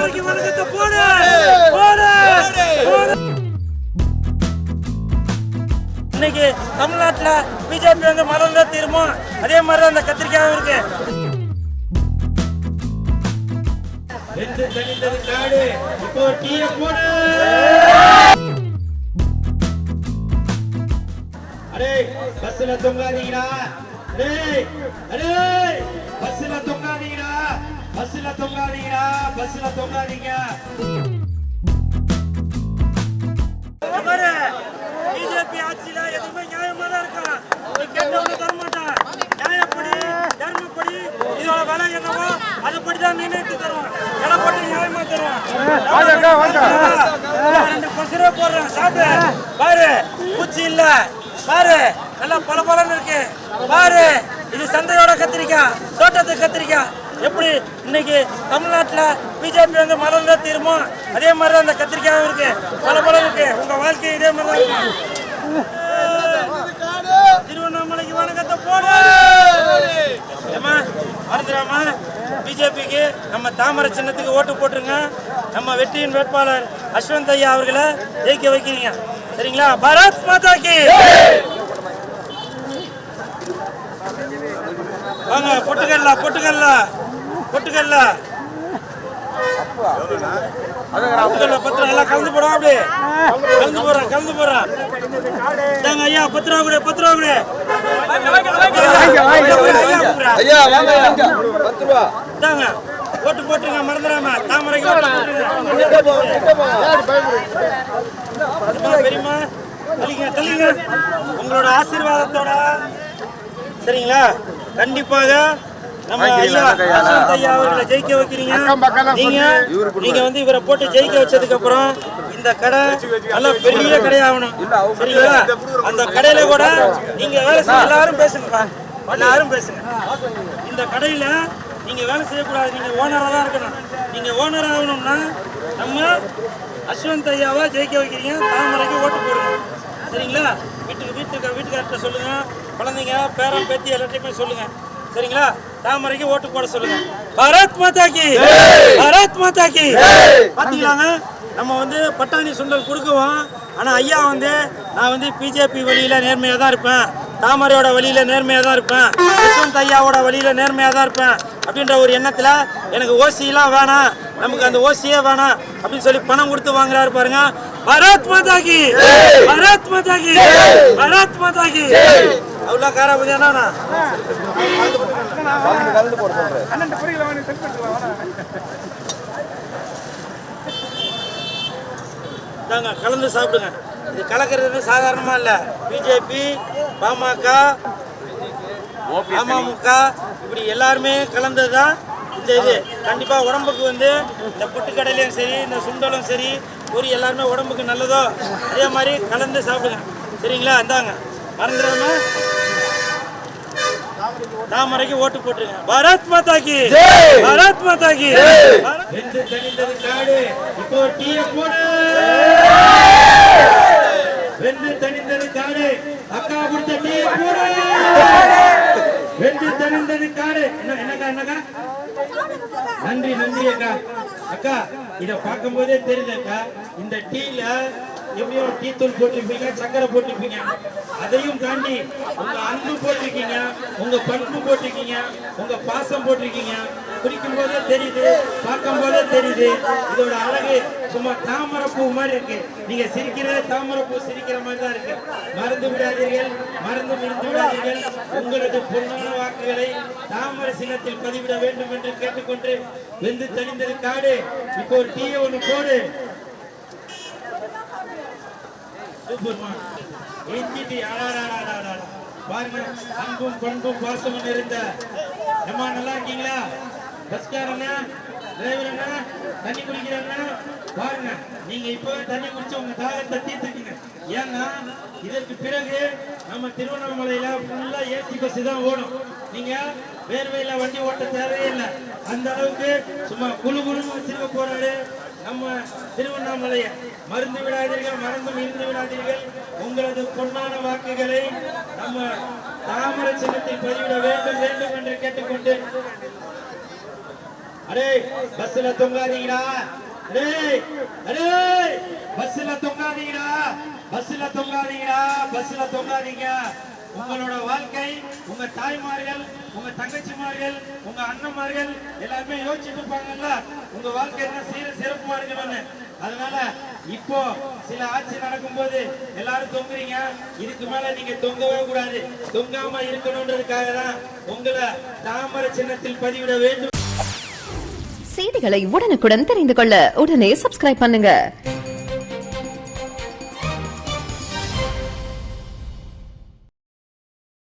திருவண்ணாமலைக்கு வணக்கத்தை போடு போடு. இன்னைக்கு தமிழ்நாட்டுல பிஜேபி வந்து மலர்ந்தா தீருமோ அதே மாதிரி அந்த கத்திரிக்காயும் இருக்கு. பஸ்ல தொங்காதீங்கடா, பஸ்ல தொங்காதீங்கடா, பஸ்ல தொங்காதீங்கடா, பஸ்ல தொங்காதீங்க. பிஜேபி ஆட்சியில எதுவுமே நியாயமா தான் இருக்கும். கேட்டவங்க தர மாட்டான். நியாயப்படி தர்மப்படி இதோட விலை என்னவோ அதுபடிதான் நிர்ணயித்து தருவோம். எடப்பட்டு நியாயமா தருவோம். 2 பசரே போடுறேன் சாப்பிடு பாரு. பூச்சி இல்ல பாரு, நல்லா பலபலன்னு இருக்கு பாரு. இது சந்தையோட கத்திரிக்காய், தோட்டத்து கத்திரிக்காய். எப்படி இன்னைக்கு தமிழ்நாட்டுல பிஜேபி வந்து மலர்ந்தா தீருமோ அதே மாதிரி அந்த கத்திரிக்காயும் இருக்கு, பலபலம் இருக்கு. உங்க வாழ்க்கை இதே மாதிரி தான் இருக்கு. திருவண்ணாமலைக்கு வணக்கத்தை போடு. மறந்துடாம பிஜேபிக்கு நம்ம தாமரை சின்னத்துக்கு ஓட்டு போட்டுருங்க. நம்ம வெற்றியின் வேட்பாளர் அஸ்வந்த் ஐயா அவர்களை ஜெயிக்க வைக்கிறீங்க. சரிங்களா? பாரத் மாதா கி. வாங்க பொட்டுக்கல்ல பொட்டுக்கல்ல பொட்டுக்கல்ல பத்திரம் எல்லாம் கலந்து போறோம். அப்படி கலந்து போறோம். ஐயா 10 ரூபா கூட 10 ரூபா கூட தாங்க. ஓட்டு போட்டுருங்க மறந்துடாம. தாமரைக்கு பெரியமா தள்ளிங்க உங்களோட ஆசீர்வாதத்தோட. சரிங்களா? கண்டிப்பாக நம்ம ஐயா அஸ்வந்த் ஐயா அவர்களை ஜெயிக்க வைக்கிறீங்க. நீங்க வந்து இவரை போட்டு ஜெயிக்க வச்சதுக்கு அப்புறம் இந்த கடை நல்ல பெரிய கடையாகணும். சரிங்களா? அந்த கடையில கூட நீங்க வேலை செய்ய எல்லாரும் பேசுங்கப்பா, எல்லாரும் பேசுங்க. இந்த கடையில நீங்க வேலை செய்யக்கூடாது, நீங்க ஓனரா தான் இருக்கணும். நீங்க ஓனர் ஆகணும்னா நம்ம அஸ்வந்த் ஐயாவை ஜெயிக்க வைக்கிறீங்க. தாமரைக்கு ஓட்டு போடுங்க. சரிங்களா? வீட்டுக்கார்ட்ட சொல்லுங்க, குழந்தைங்க பேரன் பேத்தி எல்லாத்தையுமே சொல்லுங்க. சரிங்களா? தாமரைக்கு ஓட்டு போட சொல்லுங்க. பாரத் மாதா கி, பாரத் மாதா கி. பாத்தீங்களாங்க, நம்ம வந்து பட்டாணி சுண்டல் கொடுக்குவோம். ஆனா ஐயா வந்து நான் வந்து பிஜேபி வழியில நேர்மையா தான் இருப்பேன், தாமரையோட வழியில நேர்மையா தான் இருப்பேன், அஸ்வந்த் ஐயாவோட வழியில நேர்மையா தான் இருப்பேன் அப்படின்ற ஒரு எண்ணத்துல எனக்கு ஓசியெல்லாம் வேணாம், நமக்கு அந்த ஓசியே வேணாம் அப்படின்னு சொல்லி பணம் கொடுத்து வாங்குறாரு பாருங்க. பாரத் மாதா கி, பாரத் மாதா கி, பாரத் மாதா கி. அவ்வளோ காரா புதியானா தாங்க கலந்து சாப்பிடுங்க. இது கலக்கிறது சாதாரணமா இல்ல. பிஜேபி, பாமக, அமமுக இப்படி எல்லாருமே கலந்ததுதான் இந்த இது. கண்டிப்பா உடம்புக்கு வந்து இந்த பொட்டுக்கடையிலையும் சரி, இந்த சுண்டலும் சரி, ஒரு எல்லாருமே உடம்புக்கு நல்லதோ அதே மாதிரி கலந்து சாப்பிடுங்க. சரிங்களா? இந்தாங்க மறந்துடாம தாமரைக்கு ஓட்டு போட்டுருங்க. பாரத் மாதா கி, பாரத் மாதா கி. வென்று தணிந்தது காடு, இப்போ டீய போடு. வென்று தணிந்தது காடு, அக்கா கொடுத்த டீய போடு. வென்று தணிந்தது காடு. என்னக்கா நன்றி அக்கா. அக்கா இத பார்க்கும் போதே தெரியுது அக்கா, இந்த டீல எப்படியோ டீ தூள் போட்டிருப்பீங்க, சக்கரை போட்டிருப்பீங்க. அதையும் தாண்டி உங்க அன்பு போட்டிருக்கீங்க, உங்க பண்பு போட்டிருக்கீங்க, உங்க பாசம் போட்டிருக்கீங்க. குடிக்கும் போதே தெரியுது, பார்க்கும் போதே தெரியுது. இதோட அழகு சும்மா தாமரை பூ மாதிரி இருக்கு. நீங்க சிரிக்கிறது தாமரை பூ சிரிக்கிற மாதிரி தான் இருக்கு. மறந்து விடாதீர்கள், மறந்து விடாதீர்கள். உங்களது பொன்னான வாக்குகளை தாமரை சின்னத்தில் பதிவிட வேண்டும் என்று கேட்டுக்கொண்டு வெந்து தணிந்தது காடு. இப்போ ஒரு டீயை ஒண்ணு போடு. பாருங்க, அன்பும் பண்பும் பாசமும் இருந்த அம்மா. நல்லா இருக்கீங்களா? பஸ்காரண்ணா, டிரைவரண்ணா, தண்ணி குடிக்கிறண்ணா, பாருங்க நீங்க இப்ப தண்ணி குடிச்சு உங்க தாகத்தை தீர்த்துக்கீங்க. ஏன்னா இதற்கு பிறகு நம்ம திருவண்ணாமலையில ஃபுல்லா ஏசி பஸ் தான் ஓடும். நீங்க வேர்வையில வண்டி ஓட்ட தேவையில்லை. அந்த அளவுக்கு சும்மா குழு குழுன்னு வச்சிருக்க போறாரு நம்ம திருவண்ணாமலையை. மறந்து விடாதீர்கள், மறந்தும் இருந்து விடாதீர்கள். உங்களது பொன்னான வாக்குகளை நம்ம தாமரை சின்னத்தில் பதிவிட வேண்டும் என்று கேட்டுக்கொண்டு அடே பஸ்ல தொங்காதீங்கடா. அடே அடே பஸ்ல தொங்காதீங்கடா. பஸ்ல தொங்காதீங்கடா. பஸ்ல தொங்காதீங்க. உங்களோட வாழ்க்கை, உங்க தாய்மார்கள், உங்க தங்கச்சிமார்கள், உங்க அண்ணன்மார்கள் எல்லாருமே யோசிச்சுட்டு இருப்பாங்கல்ல, உங்க வாழ்க்கை என்ன சிறப்புமா இருக்கணும்னு. அதனால இப்போ சில ஆட்சி நடக்கும் போது எல்லாரும் தொங்குறீங்க. இதுக்கு மேல நீங்க தொங்கவே கூடாது. தொங்காம இருக்கணும்ன்றதுக்காக தான் உங்களை தாமரை சின்னத்தில் பதிவிட வேண்டும். செய்திகளை உடனுக்குடன் தெரிந்து கொள்ள உடனே சப்ஸ்கிரைப் பண்ணுங்க.